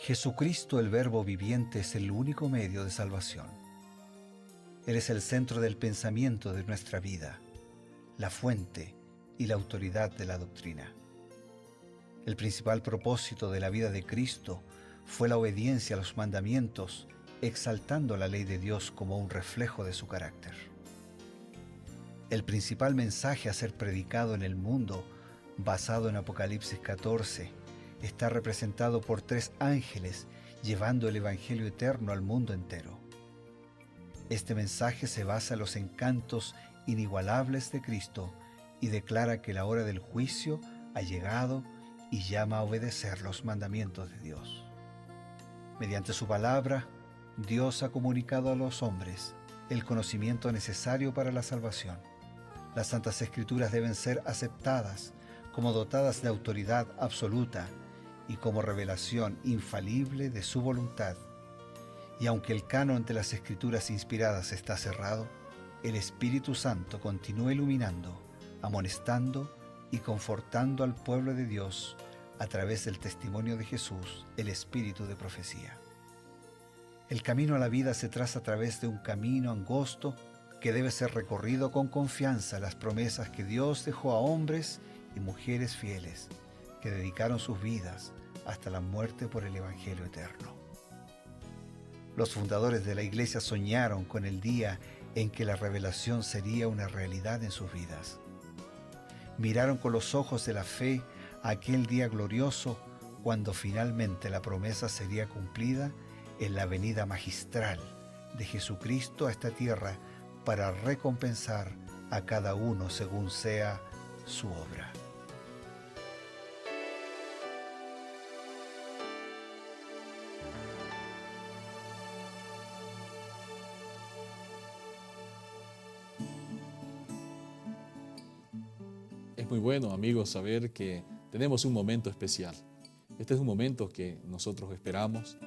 Jesucristo, el Verbo viviente, es el único medio de salvación. Él es el centro del pensamiento de nuestra vida, la fuente y la autoridad de la doctrina. El principal propósito de la vida de Cristo fue la obediencia a los mandamientos, exaltando la ley de Dios como un reflejo de su carácter. El principal mensaje a ser predicado en el mundo, basado en Apocalipsis 14, está representado por 3 ángeles llevando el Evangelio eterno al mundo entero. Este mensaje se basa en los encantos inigualables de Cristo y declara que la hora del juicio ha llegado y llama a obedecer los mandamientos de Dios. Mediante su palabra, Dios ha comunicado a los hombres el conocimiento necesario para la salvación. Las Santas Escrituras deben ser aceptadas como dotadas de autoridad absoluta y como revelación infalible de su voluntad. Y aunque el canon de las Escrituras inspiradas está cerrado, el Espíritu Santo continúa iluminando, amonestando y confortando al pueblo de Dios a través del testimonio de Jesús, el Espíritu de profecía. El camino a la vida se traza a través de un camino angosto que debe ser recorrido con confianza en las promesas que Dios dejó a hombres y mujeres fieles que dedicaron sus vidas hasta la muerte por el Evangelio eterno. Los fundadores de la Iglesia soñaron con el día en que la revelación sería una realidad en sus vidas. Miraron con los ojos de la fe a aquel día glorioso cuando finalmente la promesa sería cumplida en la venida magistral de Jesucristo a esta tierra para recompensar a cada uno según sea su obra. Es muy bueno, amigos, saber que tenemos un momento especial. Este es un momento que nosotros esperamos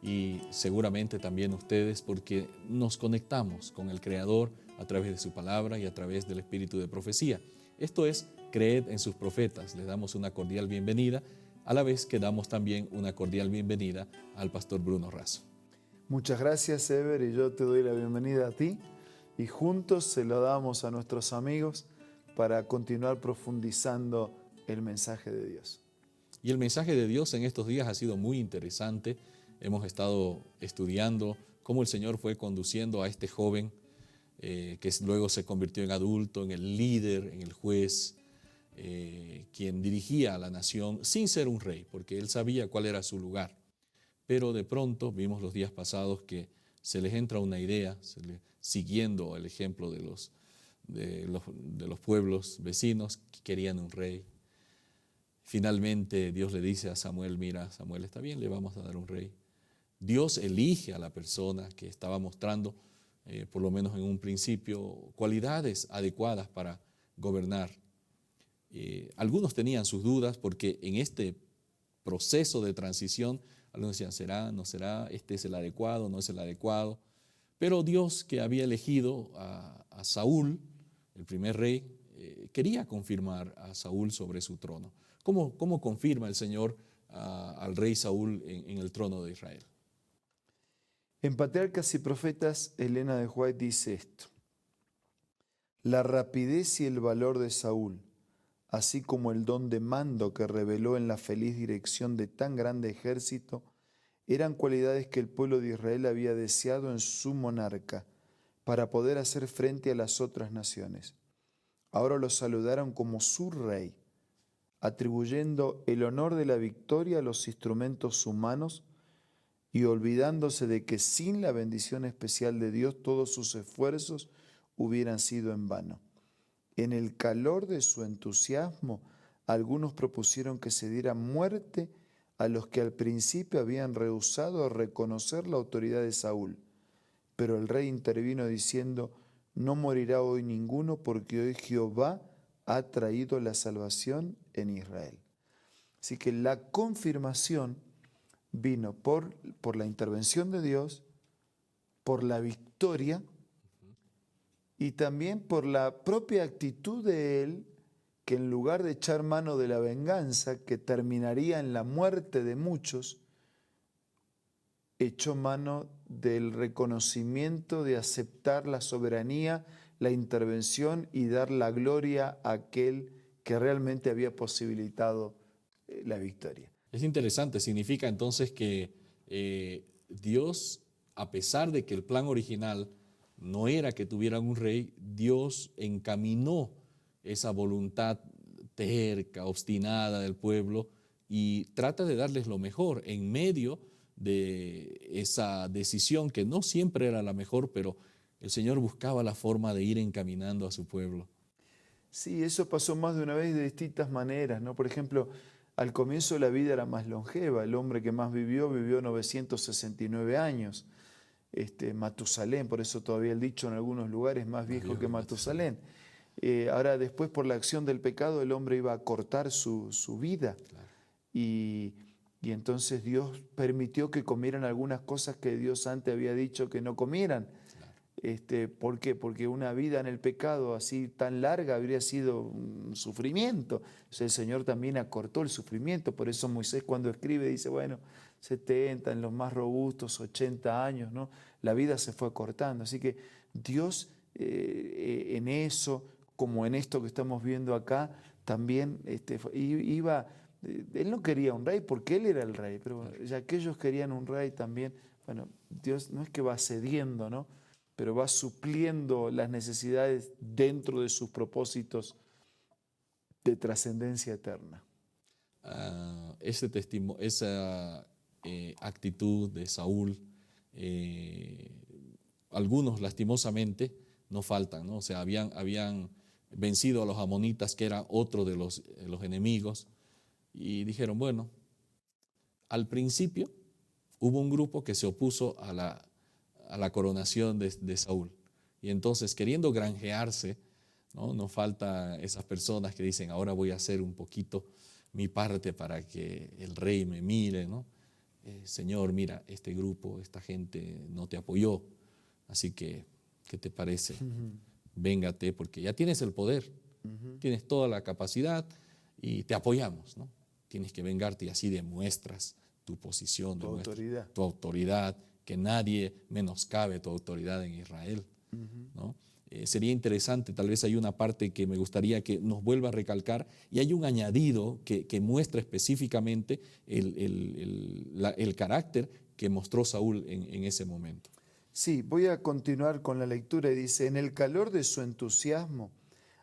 y seguramente también ustedes, porque nos conectamos con el Creador a través de su palabra y a través del espíritu de profecía. Esto es, creed en sus profetas. Les damos una cordial bienvenida, a la vez que damos también una cordial bienvenida al pastor Bruno Razo. Muchas gracias, Ever, y yo te doy la bienvenida a ti, y juntos se lo damos a nuestros amigos para continuar profundizando el mensaje de Dios. Y el mensaje de Dios en estos días ha sido muy interesante. Hemos estado estudiando cómo el Señor fue conduciendo a este joven que luego se convirtió en adulto, en el líder, en el juez, quien dirigía a la nación sin ser un rey, porque él sabía cuál era su lugar. Pero de pronto vimos los días pasados que se les entra una idea, siguiendo el ejemplo de los pueblos vecinos que querían un rey. Finalmente Dios le dice a Samuel: mira, Samuel, está bien, le vamos a dar un rey. Dios elige a la persona que estaba mostrando, por lo menos en un principio, cualidades adecuadas para gobernar. Algunos tenían sus dudas porque en este proceso de transición, algunos decían: ¿será, no será? ¿Este es el adecuado, no es el adecuado? Pero Dios, que había elegido a Saúl, el primer rey, quería confirmar a Saúl sobre su trono. ¿Cómo confirma el Señor al rey Saúl en el trono de Israel? En Patriarcas y Profetas, Elena de White dice esto: la rapidez y el valor de Saúl, así como el don de mando que reveló en la feliz dirección de tan grande ejército, eran cualidades que el pueblo de Israel había deseado en su monarca para poder hacer frente a las otras naciones. Ahora lo saludaron como su rey, atribuyendo el honor de la victoria a los instrumentos humanos y olvidándose de que sin la bendición especial de Dios todos sus esfuerzos hubieran sido en vano. En el calor de su entusiasmo, algunos propusieron que se diera muerte a los que al principio habían rehusado a reconocer la autoridad de Saúl. Pero el rey intervino diciendo: no morirá hoy ninguno, porque hoy Jehová ha traído la salvación en Israel. Así que la confirmación vino por la intervención de Dios, por la victoria y también por la propia actitud de él, que en lugar de echar mano de la venganza, que terminaría en la muerte de muchos, echó mano del reconocimiento de aceptar la soberanía, la intervención y dar la gloria a aquel que realmente había posibilitado la victoria. Es interesante, significa entonces que Dios, a pesar de que el plan original no era que tuvieran un rey, Dios encaminó esa voluntad terca, obstinada del pueblo y trata de darles lo mejor en medio de esa decisión que no siempre era la mejor, pero el Señor buscaba la forma de ir encaminando a su pueblo. Sí, eso pasó más de una vez de distintas maneras, ¿no? Por ejemplo, al comienzo la vida era más longeva, el hombre que más vivió 969 años. Matusalén, por eso todavía el dicho en algunos lugares más viejo que Matusalén. Ahora después por la acción del pecado el hombre iba a cortar su vida. Claro. Y entonces Dios permitió que comieran algunas cosas que Dios antes había dicho que no comieran. ¿Por qué? Porque una vida en el pecado así tan larga habría sido un sufrimiento. Entonces el Señor también acortó el sufrimiento. Por eso Moisés cuando escribe dice, bueno, 70, en los más robustos, 80 años, ¿no? La vida se fue acortando. Así que Dios en eso, como en esto que estamos viendo acá, también iba... Él no quería un rey porque él era el rey, pero ya que ellos querían un rey también, bueno, Dios no es que va cediendo, ¿no? Pero va supliendo las necesidades dentro de sus propósitos de trascendencia eterna. Esa actitud de Saúl, algunos lastimosamente no faltan, ¿no? O sea, habían vencido a los amonitas, que era otro de los enemigos, y dijeron, bueno, al principio hubo un grupo que se opuso a la coronación de Saúl. Y entonces, queriendo granjearse, ¿no? Falta esas personas que dicen, ahora voy a hacer un poquito mi parte para que el rey me mire, ¿no? Señor, mira, este grupo, esta gente no te apoyó, así que, ¿qué te parece? Véngate, porque ya tienes el poder, tienes toda la capacidad y te apoyamos, ¿no? Tienes que vengarte y así demuestras tu posición, tu autoridad, que nadie menoscabe tu autoridad en Israel, ¿no? Sería interesante, tal vez hay una parte que me gustaría que nos vuelva a recalcar, y hay un añadido que muestra específicamente el carácter que mostró Saúl en ese momento. Sí, voy a continuar con la lectura y dice, en el calor de su entusiasmo,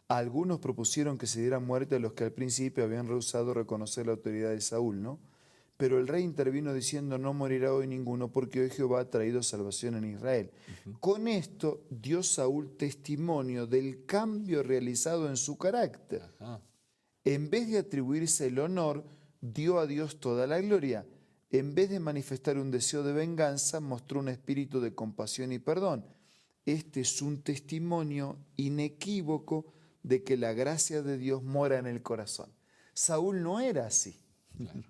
algunos propusieron que se diera muerte a los que al principio habían rehusado reconocer la autoridad de Saúl, ¿no? Pero el rey intervino diciendo, no morirá hoy ninguno, porque hoy Jehová ha traído salvación en Israel. Con esto dio Saúl testimonio del cambio realizado en su carácter. En vez de atribuirse el honor, dio a Dios toda la gloria. En vez de manifestar un deseo de venganza, mostró un espíritu de compasión y perdón. Este es un testimonio inequívoco de que la gracia de Dios mora en el corazón. Saúl no era así. Claro.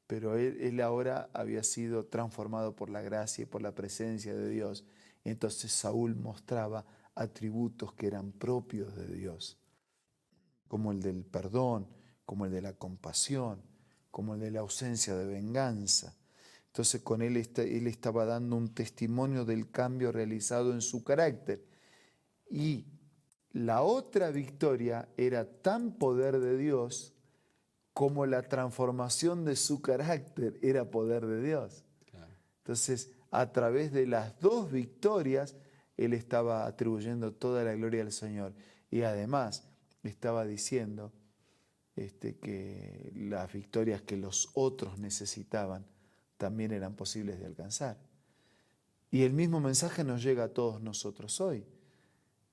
Pero él ahora había sido transformado por la gracia y por la presencia de Dios. Entonces Saúl mostraba atributos que eran propios de Dios, como el del perdón, como el de la compasión, como el de la ausencia de venganza. Entonces con él estaba dando un testimonio del cambio realizado en su carácter. Y la otra victoria era tan poder de Dios como la transformación de su carácter era poder de Dios. Claro. Entonces, a través de las dos victorias, él estaba atribuyendo toda la gloria al Señor. Y además, estaba diciendo que las victorias que los otros necesitaban también eran posibles de alcanzar. Y el mismo mensaje nos llega a todos nosotros hoy.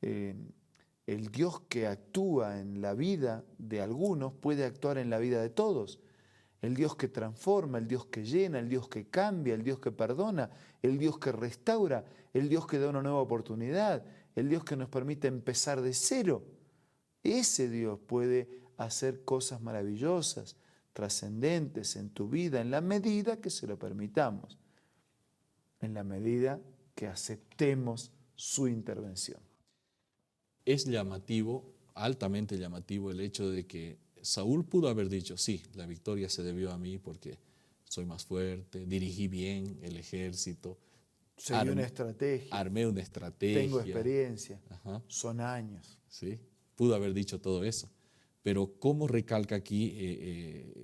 El Dios que actúa en la vida de algunos puede actuar en la vida de todos. El Dios que transforma, el Dios que llena, el Dios que cambia, el Dios que perdona, el Dios que restaura, el Dios que da una nueva oportunidad, el Dios que nos permite empezar de cero. Ese Dios puede hacer cosas maravillosas, trascendentes en tu vida, en la medida que se lo permitamos, en la medida que aceptemos su intervención. Es llamativo, altamente llamativo, el hecho de que Saúl pudo haber dicho, sí, la victoria se debió a mí porque soy más fuerte, dirigí bien el ejército, Seguí una estrategia. armé una estrategia. Tengo experiencia. Ajá. Son años. Sí, pudo haber dicho todo eso. Pero ¿cómo recalca aquí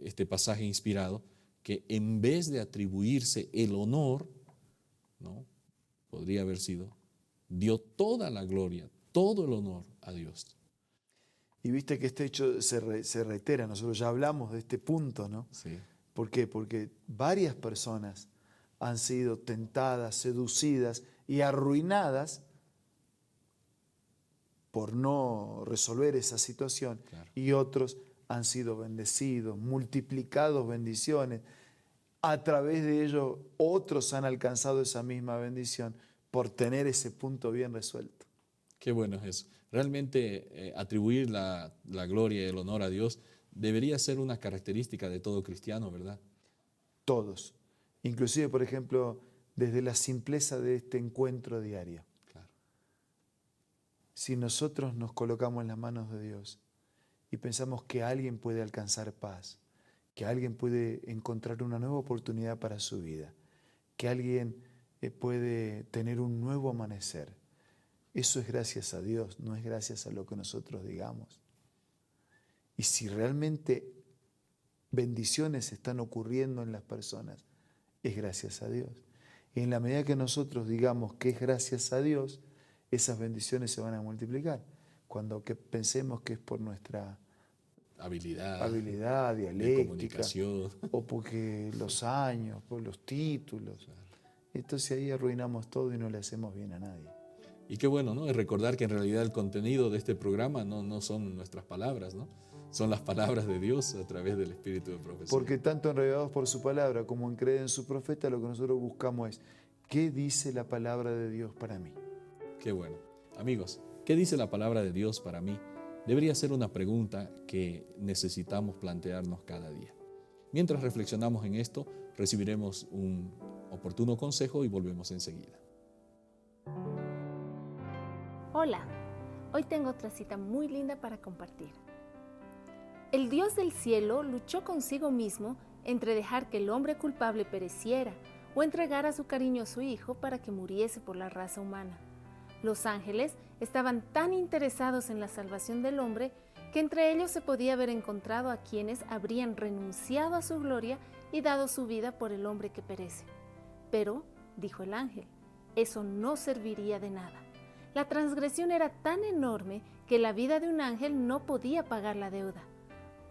este pasaje inspirado? Que en vez de atribuirse el honor, ¿no? Podría haber sido, dio toda la gloria, todo el honor a Dios. Y viste que este hecho se reitera. Nosotros ya hablamos de este punto, ¿no? Sí, ¿Por qué? Porque varias personas han sido tentadas, seducidas y arruinadas por no resolver esa situación. claro. Y otros han sido bendecidos, multiplicados bendiciones. A través de ello, otros han alcanzado esa misma bendición por tener ese punto bien resuelto. Qué bueno es eso. Realmente atribuir la gloria y el honor a Dios debería ser una característica de todo cristiano, ¿verdad? Todos. Inclusive, por ejemplo, desde la simpleza de este encuentro diario. Claro. Si nosotros nos colocamos en las manos de Dios y pensamos que alguien puede alcanzar paz, que alguien puede encontrar una nueva oportunidad para su vida, que alguien puede tener un nuevo amanecer, eso es gracias a Dios, no es gracias a lo que nosotros digamos. Y si realmente bendiciones están ocurriendo en las personas, es gracias a Dios. Y en la medida que nosotros digamos que es gracias a Dios, esas bendiciones se van a multiplicar. Cuando pensemos que es por nuestra habilidad de dialéctica, comunicación. o porque los años, por los títulos. Entonces ahí arruinamos todo y no le hacemos bien a nadie. Y qué bueno, ¿no? Es recordar que en realidad el contenido de este programa no son nuestras palabras, ¿no? Son las palabras de Dios a través del Espíritu de profecía. Porque tanto enredados por su palabra como en creer en su profeta, lo que nosotros buscamos es, ¿qué dice la palabra de Dios para mí? Qué bueno. Amigos, ¿qué dice la palabra de Dios para mí? Debería ser una pregunta que necesitamos plantearnos cada día. Mientras reflexionamos en esto, recibiremos un oportuno consejo y volvemos enseguida. Hola, hoy tengo otra cita muy linda para compartir. El Dios del cielo luchó consigo mismo entre dejar que el hombre culpable pereciera o entregar a su cariñoso hijo para que muriese por la raza humana. Los ángeles estaban tan interesados en la salvación del hombre que entre ellos se podía haber encontrado a quienes habrían renunciado a su gloria y dado su vida por el hombre que perece. Pero, dijo el ángel, eso no serviría de nada. La transgresión era tan enorme que la vida de un ángel no podía pagar la deuda.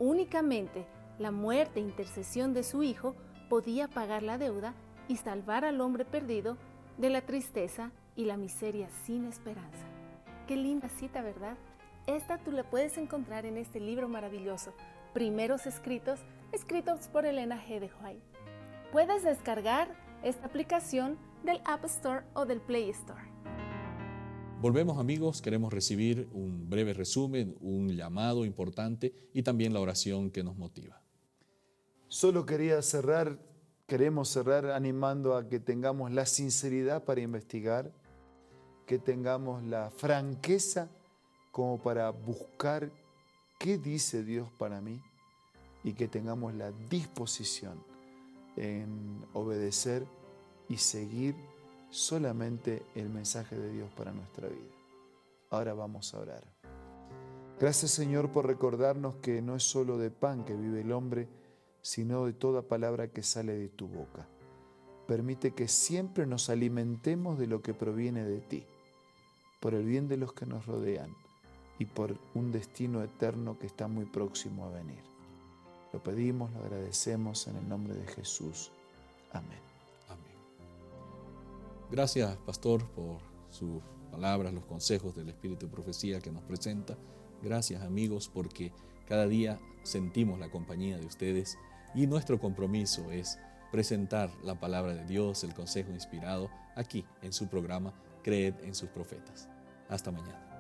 Únicamente la muerte e intercesión de su hijo podía pagar la deuda y salvar al hombre perdido de la tristeza y la miseria sin esperanza. Qué linda cita, ¿verdad? Esta tú la puedes encontrar en este libro maravilloso, Primeros Escritos, escritos por Elena G. de White. Puedes descargar esta aplicación del App Store o del Play Store. Volvemos, amigos, queremos recibir un breve resumen, un llamado importante y también la oración que nos motiva. Solo queremos cerrar animando a que tengamos la sinceridad para investigar, que tengamos la franqueza como para buscar qué dice Dios para mí y que tengamos la disposición en obedecer y seguir solamente el mensaje de Dios para nuestra vida. Ahora vamos a orar. Gracias, Señor, por recordarnos que no es solo de pan que vive el hombre, sino de toda palabra que sale de tu boca. Permite que siempre nos alimentemos de lo que proviene de ti, por el bien de los que nos rodean y por un destino eterno que está muy próximo a venir. Lo pedimos, lo agradecemos en el nombre de Jesús. Amén. Amén. Gracias, pastor, por sus palabras, los consejos del Espíritu de Profecía que nos presenta. Gracias, amigos, porque cada día sentimos la compañía de ustedes y nuestro compromiso es presentar la palabra de Dios, el consejo inspirado, aquí en su programa Creed en sus profetas. Hasta mañana.